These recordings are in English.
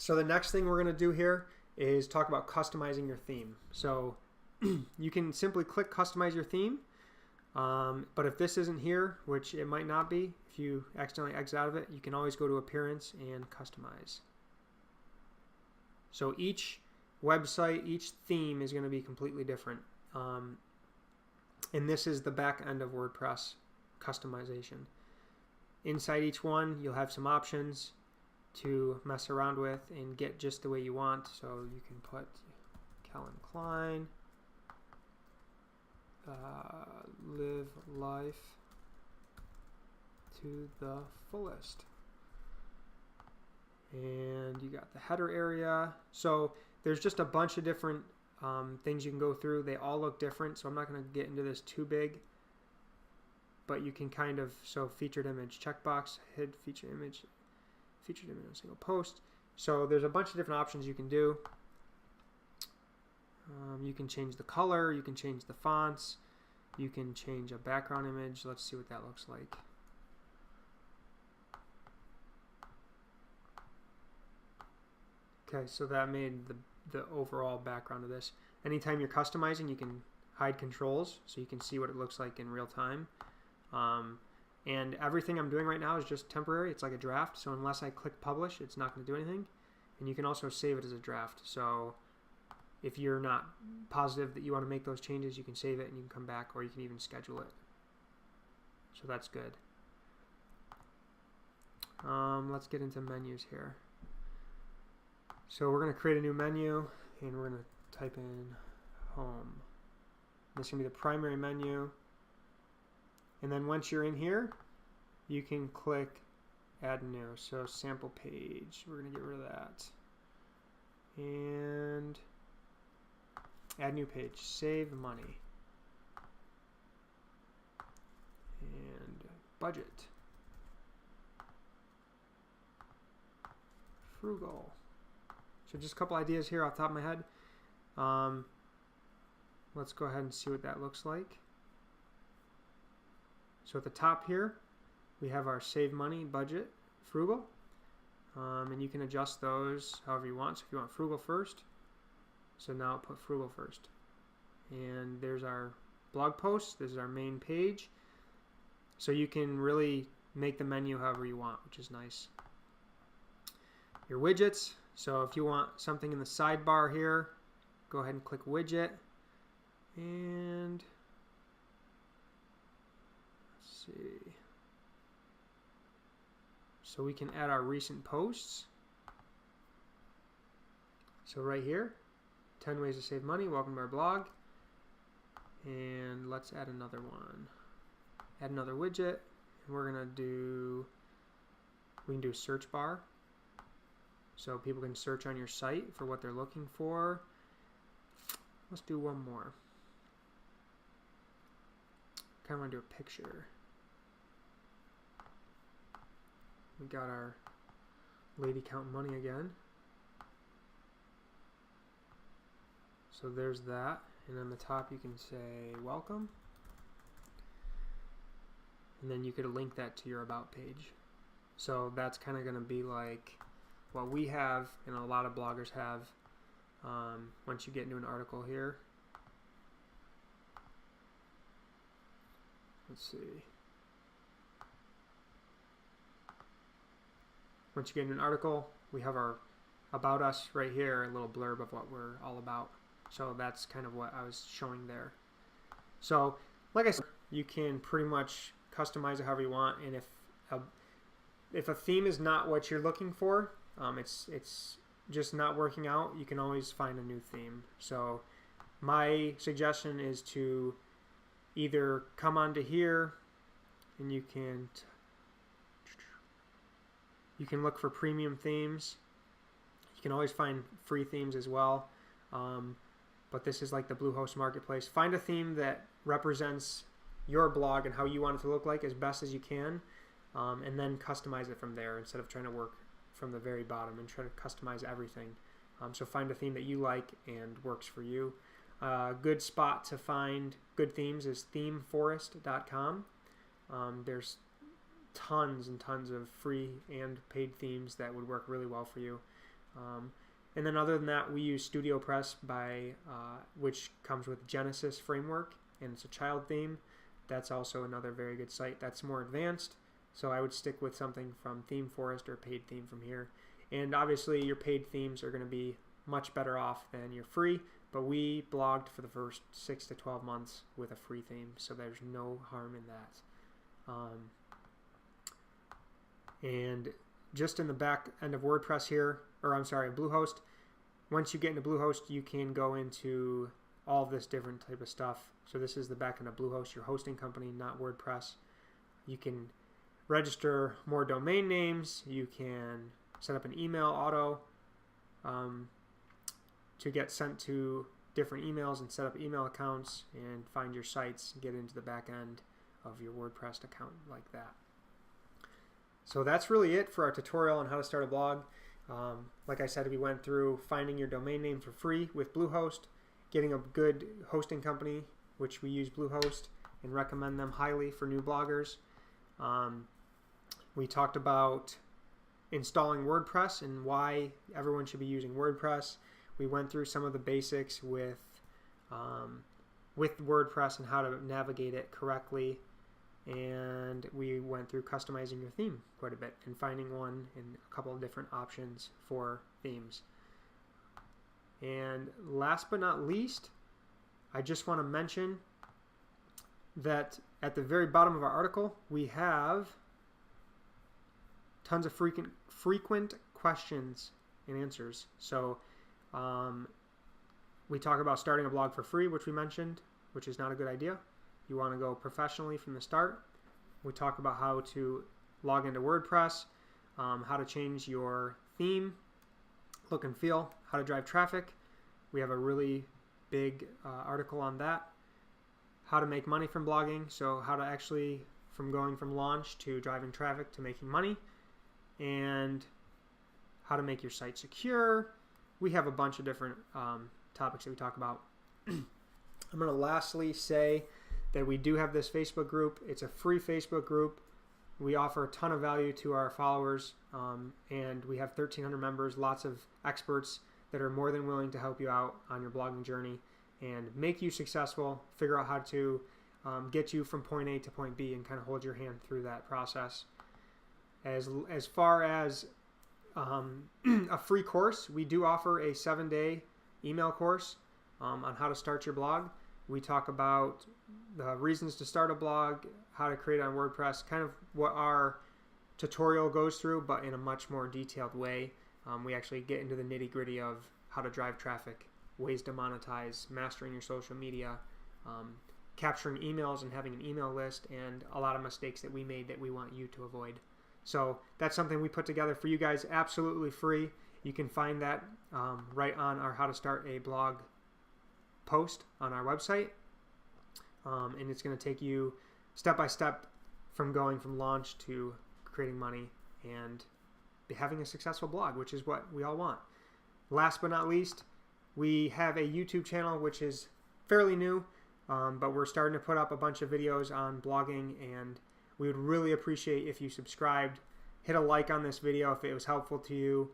So the next thing we're going to do here is talk about customizing your theme. So you can simply click customize your theme, but if this isn't here, which it might not be, if you accidentally exit out of it, you can always go to appearance and customize. So each website, each theme is going to be completely different. And this is the back end of WordPress customization. Inside each one, you'll have some options to mess around with and get just the way you want. So you can put Kelan Klein, live life to the fullest. And you got the header area. So there's just a bunch of different things you can go through. They all look different, so I'm not going to get into this too big. But you can kind of, so featured image checkbox, hid featured image on a single post. So there's a bunch of different options you can do. You can change the color, you can change the fonts, you can change a background image. Let's see what that looks like. Okay, so that made the overall background of this. Anytime you're customizing, you can hide controls so you can see what it looks like in real time. And everything I'm doing right now is just temporary. It's like a draft, so unless I click publish, it's not going to do anything. And you can also save it as a draft. So if you're not positive that you want to make those changes, you can save it and you can come back, or you can even schedule it. So that's good. Let's get into menus here. So we're going to create a new menu, and we're going to type in home. This is going to be the primary menu. And then once you're in here, you can click add new. So sample page, we're going to get rid of that. And add new page, save money. And budget. Frugal. So just a couple ideas here off the top of my head. Let's go ahead and see what that looks like. So at the top here, we have our save money, budget, frugal. And you can adjust those however you want. So if you want frugal first, so now put frugal first. And there's our blog post. This is our main page. So you can really make the menu however you want, which is nice. Your widgets. So if you want something in the sidebar here, go ahead and click widget. And let's see. So we can add our recent posts. So right here, 10 ways to save money. Welcome to our blog. And let's add another one. Add another widget. And we're going to do, we can do a search bar. So people can search on your site for what they're looking for. Let's do one more. Kind of want to do a picture. We got our lady count money again. So there's that. And on the top you can say welcome. And then you could link that to your about page. So that's kind of going to be like what we have and a lot of bloggers have once you get into an article here. Let's see. Once you get into an article, we have our about us right here, a little blurb of what we're all about. So that's kind of what I was showing there. So like I said, you can pretty much customize it however you want, and if a theme is not what you're looking for, it's just not working out, you can always find a new theme. So my suggestion is to either come onto here and you can look for premium themes. You can always find free themes as well, but this is like the Bluehost Marketplace. Find a theme that represents your blog and how you want it to look like as best as you can, and then customize it from there instead of trying to work from the very bottom and try to customize everything. So find a theme that you like and works for you. Good spot to find good themes is themeforest.com. There's tons and tons of free and paid themes that would work really well for you. And then other than that, we use StudioPress which comes with Genesis framework, and it's a child theme. That's also another very good site. That's more advanced, so I would stick with something from ThemeForest or paid theme from here. And obviously your paid themes are going to be much better off than your free, but we blogged for the first 6 to 12 months with a free theme, so there's no harm in that. And just in the back end of WordPress here, or I'm sorry, Bluehost, once you get into Bluehost, you can go into all of this different type of stuff. So this is the back end of Bluehost, your hosting company, not WordPress. You can register more domain names. You can set up an email auto to get sent to different emails and set up email accounts and find your sites and get into the back end of your WordPress account like that. So that's really it for our tutorial on how to start a blog. Like I said, we went through finding your domain name for free with Bluehost, getting a good hosting company, which we use Bluehost and recommend them highly for new bloggers. We talked about installing WordPress and why everyone should be using WordPress. We went through some of the basics with WordPress and how to navigate it correctly. And we went through customizing your theme quite a bit and finding one and a couple of different options for themes. And last but not least, I just want to mention that at the very bottom of our article, we have tons of frequent questions and answers. So we talk about starting a blog for free, which we mentioned, which is not a good idea. You want to go professionally from the start. We talk about how to log into WordPress, how to change your theme, look and feel, how to drive traffic. We have a really big article on that. How to make money from blogging, so how to actually from going from launch to driving traffic to making money, and how to make your site secure. We have a bunch of different topics that we talk about. I'm going to lastly say that we do have this Facebook group. It's a free Facebook group. We offer a ton of value to our followers, and we have 1,300 members, lots of experts that are more than willing to help you out on your blogging journey and make you successful, figure out how to get you from point A to point B and kind of hold your hand through that process. As far as a free course, we do offer a 7-day email course on how to start your blog. We talk about the reasons to start a blog, how to create on WordPress, kind of what our tutorial goes through, but in a much more detailed way. We actually get into the nitty-gritty of how to drive traffic, ways to monetize, mastering your social media, capturing emails and having an email list, and a lot of mistakes that we made that we want you to avoid. So that's something we put together for you guys absolutely free. You can find that right on our How to Start a Blog post on our website. And it's going to take you step by step from going from launch to creating money and having a successful blog, which is what we all want. Last but not least, we have a YouTube channel which is fairly new, but we're starting to put up a bunch of videos on blogging, and we would really appreciate if you subscribed, hit a like on this video if it was helpful to you,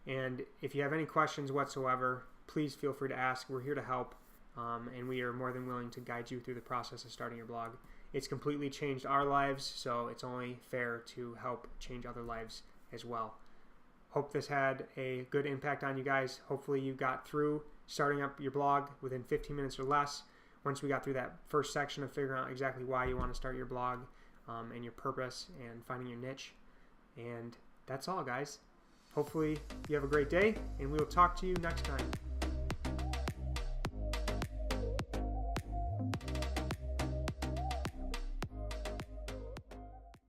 and if you have any questions whatsoever, please feel free to ask. We're here to help, and we are more than willing to guide you through the process of starting your blog. It's completely changed our lives, so it's only fair to help change other lives as well. Hope this had a good impact on you guys. Hopefully you got through starting up your blog within 15 minutes or less. Once we got through that first section of figuring out exactly why you want to start your blog and your purpose and finding your niche. And that's all, guys. Hopefully you have a great day, and we will talk to you next time.